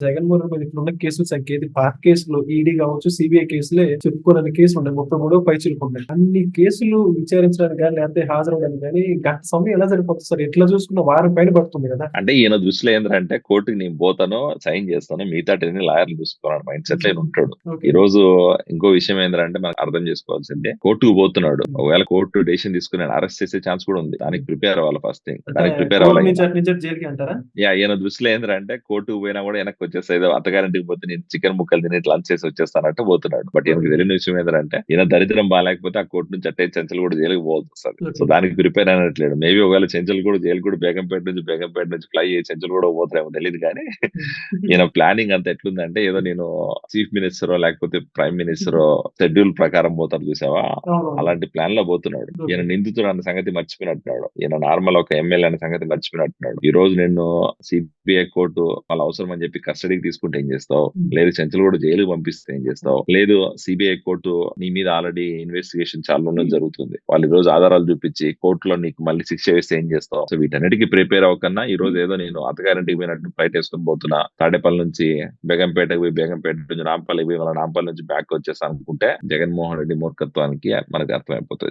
జగన్‌మోహన్ రెడ్డి మీద ఇప్పుడున్న కేసుల సంఖ్య ఏది పాత కేసులు ఈడీ గావచ్చు, సీబీఐ కేసులే చెప్పుకోనన్ని కేసులున్నాయి. 33 పైచిలుకున్నాయి. అన్ని కేసులు విచారించడానికి గాని, లేకపోతే హాజరవ్వడానికి గాని గంట సమయం ఎలా సరిపోతుంది సార్? ఎట్లా చూసుకున్న వారం పైన పడుతుంది గదా! అంటే ఈయన దృష్టిలో ఏందంటే కోర్టుకి నేను పోతాను, సైన్ చేస్తాను. మిగతాటిని లాయర్‌లు చూసుకోవాలన్న మైండ్ సెట్‌లో ఈయన ఉంటాడు. ఓకే. ఈ రోజు ఇంకో విషయం ఏందంటే మనకు అర్థం చేసుకోవాల్సింది కోర్టుకు పోతున్నాడు. ఒకవేళ కోర్టు డెసిషన్ తీసుకొని ఆయన అరెస్ట్ చేసే ఛాన్స్ కూడా ఉంది. దానికి ప్రిపేర్ అవ్వాలి ఫస్ట్ థింగ్. అంటే దానికి ప్రిపేర్ కోర్ట్ అవ్వాలి నుంచి ఈయన. అటు నుంచి అటు జైలుకి అంటారా? ఈయన దృష్టిలో ఏందంటే కోర్టుకు పోయినా కూడా వెనక్కి వచ్చేస్తా. ఏదో అత్తగారింటికి పోతే నేను చికెన్ ముక్కలు తిని లంచ్ చేసి వచ్చేస్తానంటే పోతున్నాడు. బట్ ఈయనకి తెలియని విషయం ఏంటంటే ఈయన దరిద్రం బాగాలేకపోతే ఆ కోర్టు నుంచి అట్టే చెంచల్ కూడా జైలుకి పోవాల్సి వస్తుంది. సో దానికి ప్రిపేర్ అయినట్లేడు. మేబీ ఒకవేళ చెంచల్ కూడా జైలు కూడా బేగంపేట నుంచి ఫ్లై అయ్యి చెంచల్ కూడా పోతారేమో తెలియదు కానీ ఈయన ప్లానింగ్ అంత ఎట్లుందంటే ఏదో నేను చీఫ్ మినిస్టర్ లేకపోతే ప్రైమ్ మినిస్టర్ షెడ్యూల్ ప్రకారం పోతారు చూసావా, అలాంటి ప్లాన్ లో పోతున్నాడు. ఈయన నిందితుడు అన్న సంగతి మర్చిపోయినట్టున్నాడు. ఈయన నార్మల్ ఒక ఎమ్మెల్యే అన్న సంగతి మర్చిపోయినట్టున్నాడు. ఈ రోజు నిన్ను సిబిఐ కోర్టు వాళ్ళ అవసరం అని చెప్పి కస్టడీకి తీసుకుంటే ఏం చేస్తావు? లేదు చెంచల్ కూడా జైలుకి పంపిస్తే ఏం చేస్తావు? లేదు సిబిఐ కోర్టు నీ మీద ఆల్రెడీ ఇన్వెస్టిగేషన్ చాలా ఉన్నది జరుగుతుంది. వాళ్ళు ఈ రోజు ఆధారాలు చూపించి కోర్టులో నీకు మళ్ళీ శిక్ష వేస్తే ఏం చేస్తావు? సో వీటన్నిటికీ ప్రిపేర్ అవ్వకన్నా ఈ రోజు ఏదో నేను అత్తగారింటికి పోయినట్టు ఫ్లైట్ వేసుకొని పోతున్నా, తాడేపల్లి నుంచి బేగంపేటకు పోయి బేగంపేట నుంచి నాంపల్లికి పోయి మళ్ళీ నాంపల్లి నుంచి బ్యాక్ వచ్చేస్తా అనుకుంటే జగన్మోహన్ రెడ్డి మూర్ఖత్వానికి మనకు అర్థమైపోతుంది.